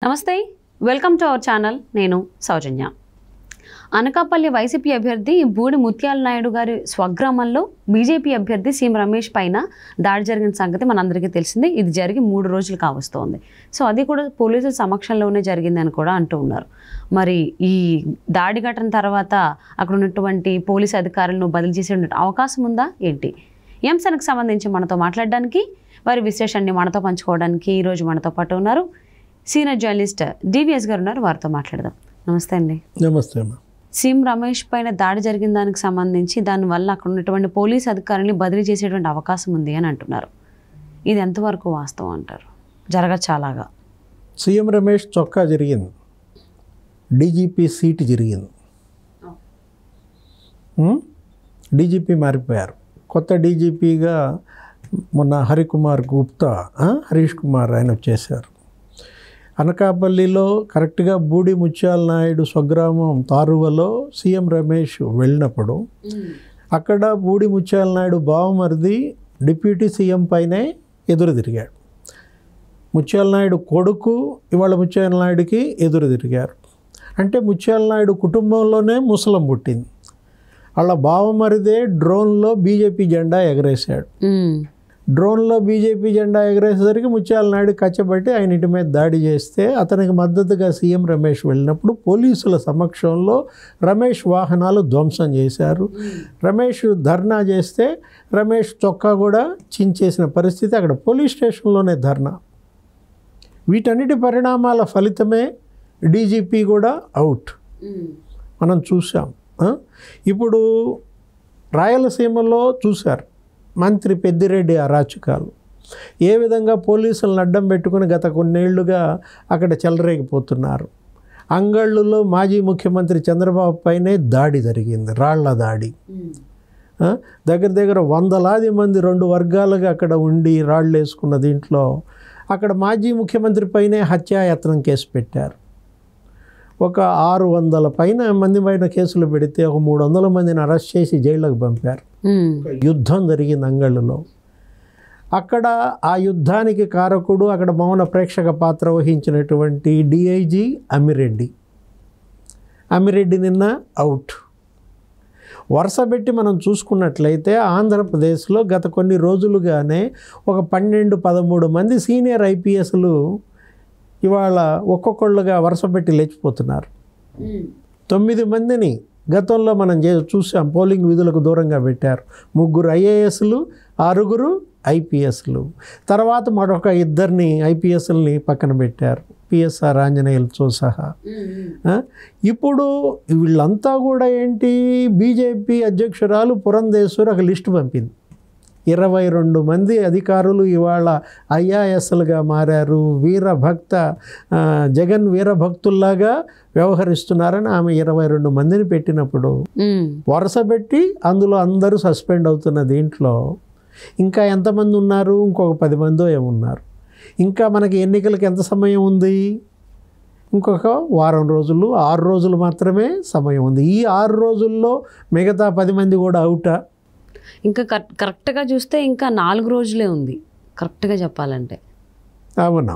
నమస్తే, welcome to our channel. నేను సౌజన్య. Anakapalli YCP అభ్యర్థి బూడి ముత్యాల నాయుడు గారి స్వగ్రామంలో బీజేపీ అభ్యర్థి సీఎం రమేష్ పైన దాడి జరిగిన సంగతి మనందరికీ తెలిసిందే. ఇది జరిగి 3 రోజులు కావస్తోంది. సో అది కూడా పోలీసుల సమక్షంలోనే జరిగిందని కూడా అంటూ ఉన్నారు. మరి ఈ దాడి ఘటన తర్వాత అక్కడ ఉన్నటువంటి పోలీసు అధికారులను బదిలీ చేసే అవకాశం ఉందా ఏంటి? ఈ అంశానికి సంబంధించి మనతో మాట్లాడడానికి, వారి విశ్లేషణని మనతో పంచుకోవడానికి ఈరోజు మనతో పాటు ఉన్నారు సీనియర్ జర్నలిస్ట్ డివిఎస్ గారు ఉన్నారు. వారితో మాట్లాడదాం. నమస్తే అండి. నమస్తే అమ్మా. సీఎం రమేష్ పైన దాడి జరిగిన దానికి సంబంధించి దానివల్ల అక్కడ ఉన్నటువంటి పోలీస్ అధికారులని బదిలీ చేసేటువంటి అవకాశం ఉంది అని అంటున్నారు. ఇది ఎంతవరకు వాస్తవం అంటారు? జరగచ్చు అలాగా? సీఎం రమేష్ చొక్కా జరిగింది, డీజీపీ సీటు జరిగింది. డీజీపీ మారిపోయారు. కొత్త డీజీపీగా మొన్న హరీష్ కుమార్ ఆయన వచ్చేసారు. అనకాపల్లిలో కరెక్ట్గా బూడి ముత్యాల నాయుడు స్వగ్రామం తారువలో సీఎం రమేష్ వెళ్ళినప్పుడు అక్కడ బూడి ముత్యాల నాయుడు బావమరిది డిప్యూటీ సీఎం పైనే ఎదురు తిరిగాడు. ముత్యాల నాయుడు కొడుకు ఇవాళ ముత్యాల నాయుడికి ఎదురు తిరిగారు. అంటే ముత్యాల నాయుడు కుటుంబంలోనే ముసలం పుట్టింది. వాళ్ళ బావమరిదే డ్రోన్లో బీజేపీ జెండా ఎగరేశాడు. డ్రోన్లో బీజేపీ జెండా ఎగరేసేసరికి ముత్యాల నాయుడు కచ్చబట్టి ఆయన ఇంటి మీద దాడి చేస్తే అతనికి మద్దతుగా సీఎం రమేష్ వెళ్ళినప్పుడు పోలీసుల సమక్షంలో రమేష్ వాహనాలు ధ్వంసం చేశారు. రమేష్ ధర్నా చేస్తే రమేష్ చొక్కా కూడా చించేసిన పరిస్థితి. అక్కడ పోలీస్ స్టేషన్లోనే ధర్నా. వీటన్నిటి పరిణామాల ఫలితమే డీజీపీ కూడా అవుట్ మనం చూసాం. ఇప్పుడు రాయలసీమలో చూశారు మంత్రి పెద్దిరెడ్డి అరాచకాలు ఏ విధంగా పోలీసులను అడ్డం పెట్టుకుని గత కొన్నేళ్లుగా అక్కడ చెలరేగిపోతున్నారు. అంగళ్ళులో మాజీ ముఖ్యమంత్రి చంద్రబాబు పైనే దాడి జరిగింది, రాళ్ల దాడి. దగ్గర వందలాది మంది 2 వర్గాలుగా అక్కడ ఉండి రాళ్ళు వేసుకున్న దీంట్లో అక్కడ మాజీ ముఖ్యమంత్రి పైనే హత్యాయత్నం కేసు పెట్టారు. ఒక 600 మంది పైన కేసులు పెడితే ఒక 300 మందిని అరెస్ట్ చేసి జైళ్ళకు పంపారు. యుద్ధం జరిగింది అంగళ్ళులో. అక్కడ ఆ యుద్ధానికి కారకుడు అక్కడ మౌన ప్రేక్షక పాత్ర వహించినటువంటి డిఐజీ అమ్మిరెడ్డి నిన్న అవుట్. వరుస పెట్టి మనం చూసుకున్నట్లయితే ఆంధ్రప్రదేశ్లో గత కొన్ని రోజులుగానే ఒక 12-13 మంది సీనియర్ ఐపీఎస్లు ఇవాళ ఒక్కొక్కళ్ళుగా వరుస పెట్టి లేచిపోతున్నారు. 9 మందిని గతంలో మనం చూసాం పోలింగ్ విధులకు దూరంగా పెట్టారు. 3 ఐఏఎస్లు, 6 ఐపీఎస్లు. తర్వాత మరొక 2 ఐపీఎస్లని పక్కన పెట్టారు, పిఎస్ఆర్ ఆంజనేయులతో సహా. ఇప్పుడు వీళ్ళంతా కూడా ఏంటి, బీజేపీ అధ్యక్షురాలు పురంధేశ్వరి ఒక లిస్టు పంపింది. 22 మంది అధికారులు ఇవాళ ఐఆర్ఎస్లుగా మారారు. జగన్ వీరభక్తుల్లాగా వ్యవహరిస్తున్నారని ఆమె 22 మందిని పెట్టినప్పుడు వరుస పెట్టి అందులో అందరూ సస్పెండ్ అవుతున్న దీంట్లో ఇంకా ఎంతమంది ఉన్నారు? ఇంకొక 10 మందో ఏమున్నారు. ఇంకా మనకి ఎన్నికలకి ఎంత సమయం ఉంది? ఇంకొక వారం రోజులు, 6 రోజులు మాత్రమే సమయం ఉంది. ఈ 6 రోజుల్లో మిగతా 10 మంది కూడా అవుటా? ఇంకా కరెక్ట్గా చూస్తే ఇంకా 4 రోజులే ఉంది కరెక్ట్గా చెప్పాలంటే. అవునా?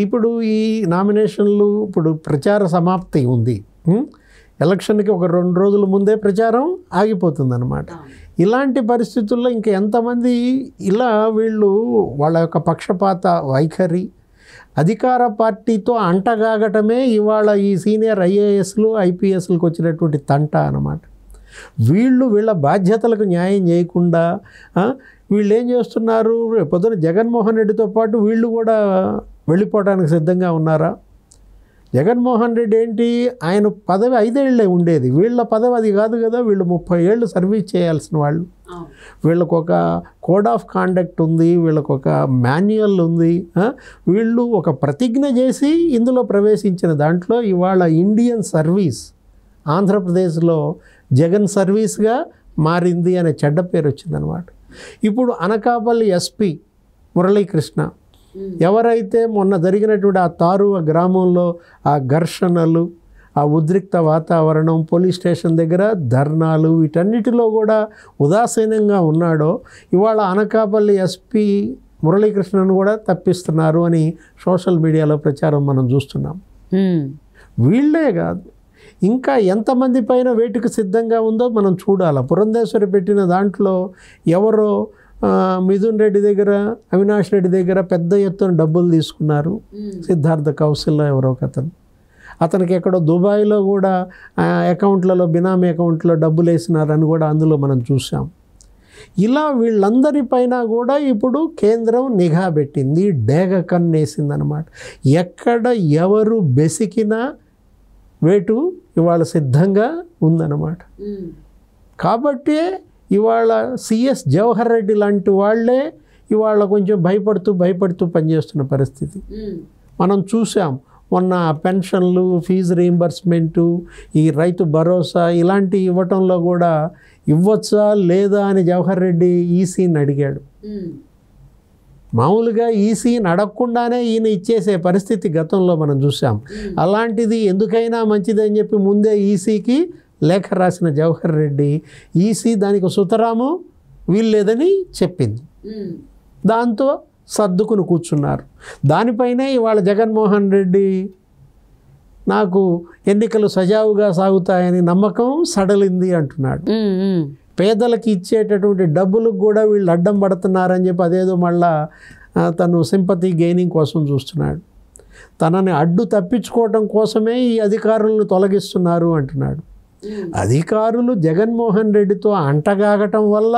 ఇప్పుడు ఈ నామినేషన్లు ఇప్పుడు ప్రచార సమాప్తి ఉంది. ఎలక్షన్కి ఒక 2 రోజుల ముందే ప్రచారం ఆగిపోతుంది అన్నమాట. ఇలాంటి పరిస్థితుల్లో ఇంకా ఎంతమంది ఇలా వీళ్ళు వాళ్ళ యొక్క పక్షపాత వైఖరి అధికార పార్టీతో అంటగాగటమే ఇవాళ ఈ సీనియర్ ఐఏఎస్లు ఐపీఎస్లకు వచ్చినటువంటి తంట అన్నమాట. వీళ్ళ బాధ్యతలకు న్యాయం చేయకుండా వీళ్ళు ఏం చేస్తున్నారు? పొద్దున జగన్మోహన్ రెడ్డితో పాటు వీళ్ళు కూడా వెళ్ళిపోవడానికి సిద్ధంగా ఉన్నారా? జగన్మోహన్ రెడ్డి ఏంటి, ఆయన పదవి 5 ఏళ్లే ఉండేది, వీళ్ళ పదవి అది కాదు కదా. వీళ్ళు 30 ఏళ్ళు సర్వీస్ చేయాల్సిన వాళ్ళు. వీళ్ళకు ఒక కోడ్ ఆఫ్ కాండక్ట్ ఉంది, వీళ్ళకు ఒక మాన్యువల్ ఉంది. వీళ్ళు ఒక ప్రతిజ్ఞ చేసి ఇందులో ప్రవేశించిన దాంట్లో ఇవాళ ఇండియన్ సర్వీస్ ఆంధ్రప్రదేశ్లో జగన్ సర్వీస్గా మారింది అనే చెడ్డ పేరు వచ్చిందనమాట. ఇప్పుడు అనకాపల్లి ఎస్పీ మురళీకృష్ణ ఎవరైతే మొన్న జరిగినటువంటి ఆ తారువ గ్రామంలో ఆ ఘర్షణలు, ఆ ఉద్రిక్త వాతావరణం, పోలీస్ స్టేషన్ దగ్గర ధర్నాలు, వీటన్నిటిలో కూడా ఉదాసీనంగా ఉన్నాడో ఇవాళ అనకాపల్లి ఎస్పీ మురళీకృష్ణను కూడా తప్పిస్తున్నారు అని సోషల్ మీడియాలో ప్రచారం మనం చూస్తున్నాం. వీళ్ళే కాదు, ఇంకా ఎంతమంది పైన వేటుకు సిద్ధంగా ఉందో మనం చూడాలి. పురంధేశ్వరి పెట్టిన దాంట్లో ఎవరో మిథున్ రెడ్డి దగ్గర, అవినాష్ రెడ్డి దగ్గర పెద్ద ఎత్తున డబ్బులు తీసుకున్నారు. సిద్ధార్థ కౌశల్లో ఎవరో ఒకతను, అతనికి ఎక్కడో దుబాయ్లో కూడా అకౌంట్లలో, బినామీ అకౌంట్లో డబ్బులు వేసినారని కూడా అందులో మనం చూసాం. ఇలా వీళ్ళందరిపైన కూడా ఇప్పుడు కేంద్రం నిఘా పెట్టింది, డేగ కన్నేసిందనమాట. ఎక్కడ ఎవరు బెసికినా వేటు ఇవాళ సిద్ధంగా ఉందన్నమాట. కాబట్టి ఇవాళ సిఎస్ జవహర్ రెడ్డి లాంటి వాళ్ళే ఇవాళ కొంచెం భయపడుతూ పనిచేస్తున్న పరిస్థితి మనం చూసాం. మొన్న పెన్షన్లు, ఫీజు రీయింబర్స్మెంటు, ఈ రైతు భరోసా ఇలాంటి ఇవ్వటంలో కూడా ఇవ్వచ్చా లేదా అని జవహర్ రెడ్డి ఈసీని అడిగాడు. మామూలుగా ఈసీని అడగకుండానే ఈయన ఇచ్చేసే పరిస్థితి గతంలో మనం చూసాం. అలాంటిది ఎందుకైనా మంచిదని చెప్పి ముందే ఈసీకి లేఖ రాసిన జవహర్ రెడ్డి ఈసీ దానికి సుతరాము వీల్లేదని చెప్పింది. దాంతో సర్దుకుని కూర్చున్నారు. దానిపైనే ఇవాళ జగన్మోహన్ రెడ్డి నాకు ఎన్నికలు సజావుగా సాగుతాయని నమ్మకం సడలింది అంటున్నాడు. పేదలకు ఇచ్చేటటువంటి డబ్బులకు కూడా వీళ్ళు అడ్డం పడుతున్నారని చెప్పి అదేదో మళ్ళా తను సింపతి గెయినింగ్ కోసం చూస్తున్నాడు. తనని అడ్డు తప్పించుకోవటం కోసమే ఈ అధికారులను తొలగిస్తున్నారు అంటున్నాడు. అధికారులు జగన్మోహన్ రెడ్డితో అంటగాగటం వల్ల,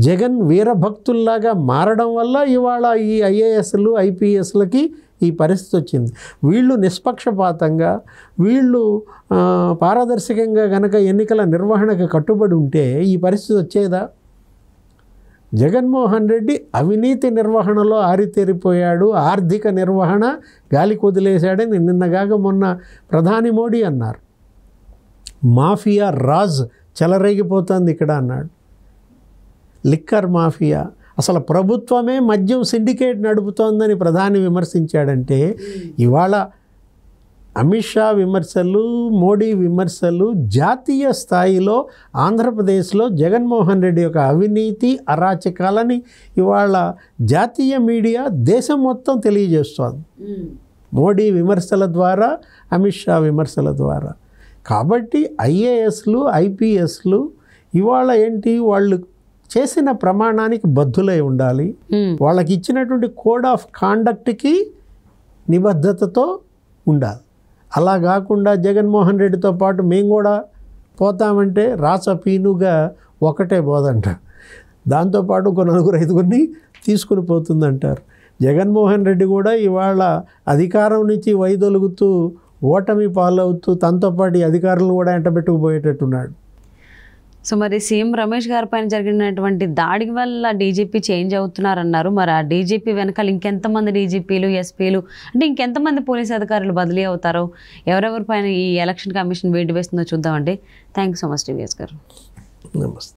జగన్ వీరభక్తుల్లాగా మారడం వల్ల ఇవాళ ఈ ఐఏఎస్లు, ఐపీఎస్లకి ఈ పరిస్థితి వచ్చింది. వీళ్ళు నిష్పక్షపాతంగా, వీళ్ళు పారదర్శకంగా గనక ఎన్నికల నిర్వహణకు కట్టుబడి ఉంటే ఈ పరిస్థితి వచ్చేదా? జగన్మోహన్ రెడ్డి అవినీతి నిర్వహణలో ఆరితేరిపోయాడు, ఆర్థిక నిర్వహణ గాలికి వదిలేశాడని నిన్నగాక మొన్న ప్రధాని మోడీ అన్నారు. మాఫియా రాజ్ చెలరేగిపోతుంది ఇక్కడ అన్నాడు. లిక్కర్ మాఫియా, అసలు ప్రభుత్వమే మద్యం సిండికేట్ నడుపుతోందని ప్రధాని విమర్శించాడంటే ఇవాళ అమిత్ షా విమర్శలు, మోడీ విమర్శలు జాతీయ స్థాయిలో ఆంధ్రప్రదేశ్లో జగన్మోహన్ రెడ్డి యొక్క అవినీతి, అరాచకాలని ఇవాళ జాతీయ మీడియా దేశం మొత్తం తెలియజేస్తోంది. మోడీ విమర్శల ద్వారా, అమిత్ షా విమర్శల ద్వారా. కాబట్టి ఐఏఎస్లు, ఐపీఎస్లు ఇవాళ ఏంటి, వాళ్ళు చేసిన ప్రమాణానికి బద్ధులై ఉండాలి. వాళ్ళకి ఇచ్చినటువంటి కోడ్ ఆఫ్ కాండక్ట్కి నిబద్ధతతో ఉండాలి. అలా కాకుండా జగన్మోహన్ రెడ్డితో పాటు మేము కూడా పోతామంటే రాచపీనుగా ఒకటే పోదంట, దాంతోపాటు ఒక 4-5 తీసుకుని పోతుందంటారు. జగన్మోహన్ రెడ్డి కూడా ఇవాళ అధికారం నుంచి వైదొలుగుతూ, ఓటమి పాలవుతూ తనతో పాటు అధికారులను కూడా ఎంటబెట్టుకుపోయేటట్టున్నాడు. సో మరి సీఎం రమేష్ గారి పైన జరిగినటువంటి దాడి వల్ల డీజీపీ చేంజ్ అవుతున్నారన్నారు. మరి ఆ డీజీపీ వెనకాల ఇంకెంతమంది డీజీపీలు, ఎస్పీలు, అంటే ఇంకెంతమంది పోలీస్ అధికారులు బదిలీ అవుతారో, ఎవరెవరి పైన ఈ ఎలక్షన్ కమిషన్ వేటు వేస్తుందో చూద్దామండి. Thank you so much TVS గారు. నమస్తే.